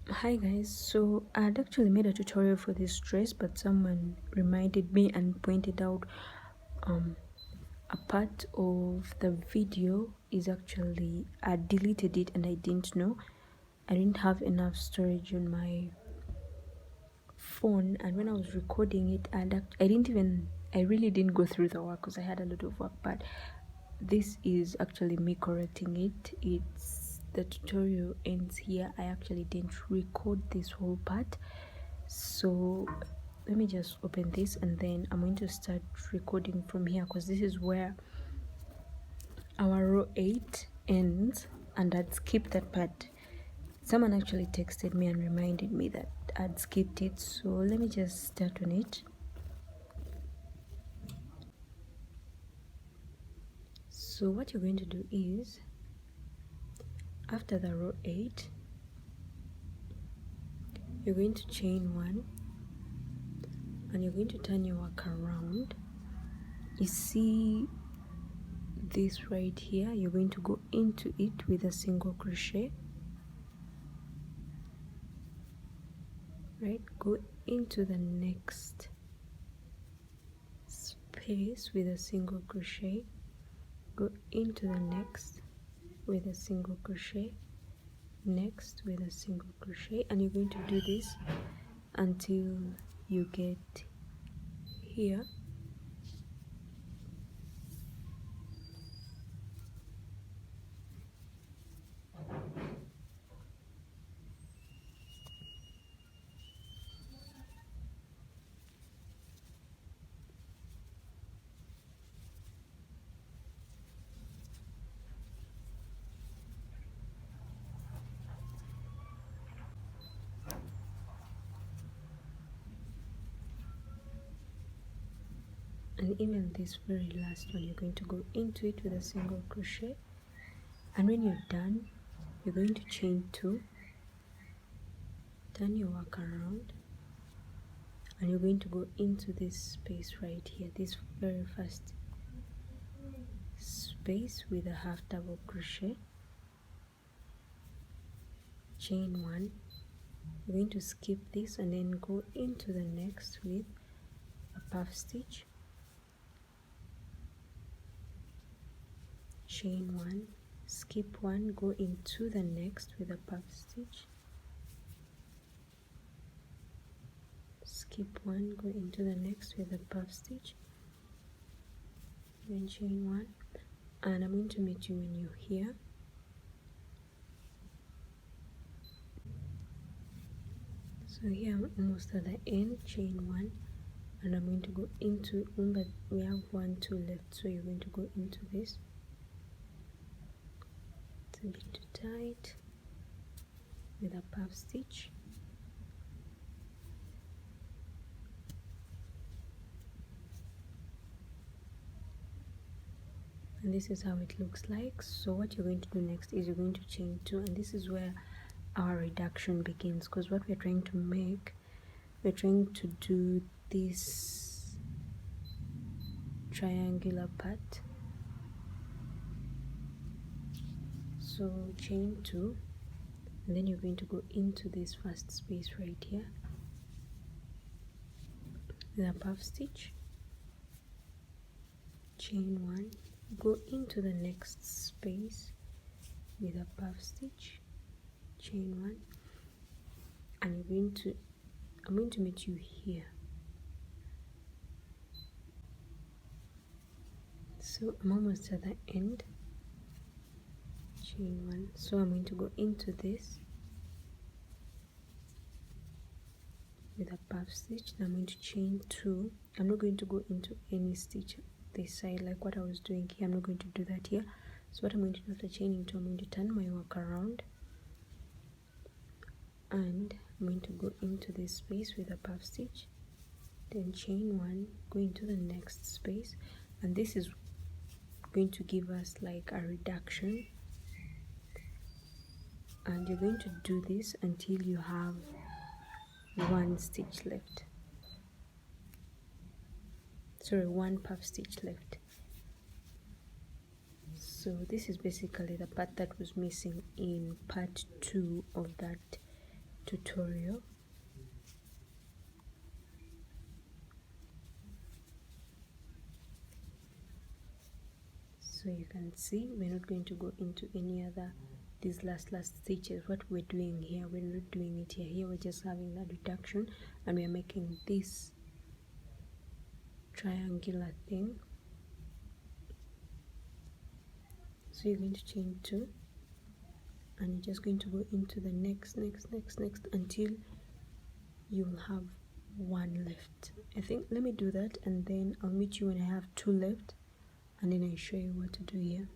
Hi guys, so I had actually made a tutorial for this dress, but someone reminded me and pointed out um a part of the video is actually I deleted it and I didn't know. I didn't have enough storage on my phone, and when I was recording it I really didn't go through the work because I had a lot of work, but this is actually me correcting it. It's the tutorial ends here. I actually didn't record this whole part, so let me just open this and then I'm going to start recording from here because this is where our row 8 ends and I'd skipped that part. Someone actually texted me and reminded me that I'd skipped it, so let me just start on it. So what you're going to do is, after the row 8, you're going to chain 1 and you're going to turn your work around. You see this right here, you're going to go into it with a single crochet, right? Go into the next space with a single crochet, go into the next with a single crochet, next with a single crochet, and you're going to do this until you get here. And even this very last one, you're going to go into it with a single crochet, and when you're done, you're going to chain 2, turn your work around, and you're going to go into this space right here, this very first space with a half double crochet, chain 1. You're going to skip this and then go into the next with a puff stitch, chain 1, skip 1, go into the next with a puff stitch, skip 1, go into the next with a puff stitch, then chain 1, and I'm going to meet you when you're here. So here I'm almost at the end, chain 1, and I'm going to go into, remember we have 1 2 left, so you're going to go into this. It's a bit too tight, with a puff stitch, and this is how it looks like. So what you're going to do next is you're going to chain 2, and this is where our reduction begins, because what we're trying to make, we're trying to do this triangular part. So chain 2, and then you're going to go into this first space right here with a puff stitch, chain 1, go into the next space with a puff stitch, chain 1, and I'm going to meet you here. So I'm almost at the end, chain 1, so I'm going to go into this with a puff stitch. Now I'm going to chain 2. I'm not going to go into any stitch this side like what I was doing here. I'm not going to do that here. So what I'm going to do after chaining 2, I'm going to turn my work around and I'm going to go into this space with a puff stitch, then chain 1, go into the next space, and this is going to give us like a reduction, and you're going to do this until you have 1 stitch left, sorry, 1 puff stitch left. So this is basically the part that was missing in part 2 of that tutorial. So you can see we're not going to go into any other these last stitches. What we're doing here, we're not doing it here. We're just having that reduction, and we're making this triangular thing. So you're going to chain 2, and you're just going to go into the next until you'll have 1 left. I think let me do that, and then I'll meet you when I have 2 left, and then I show you what to do here.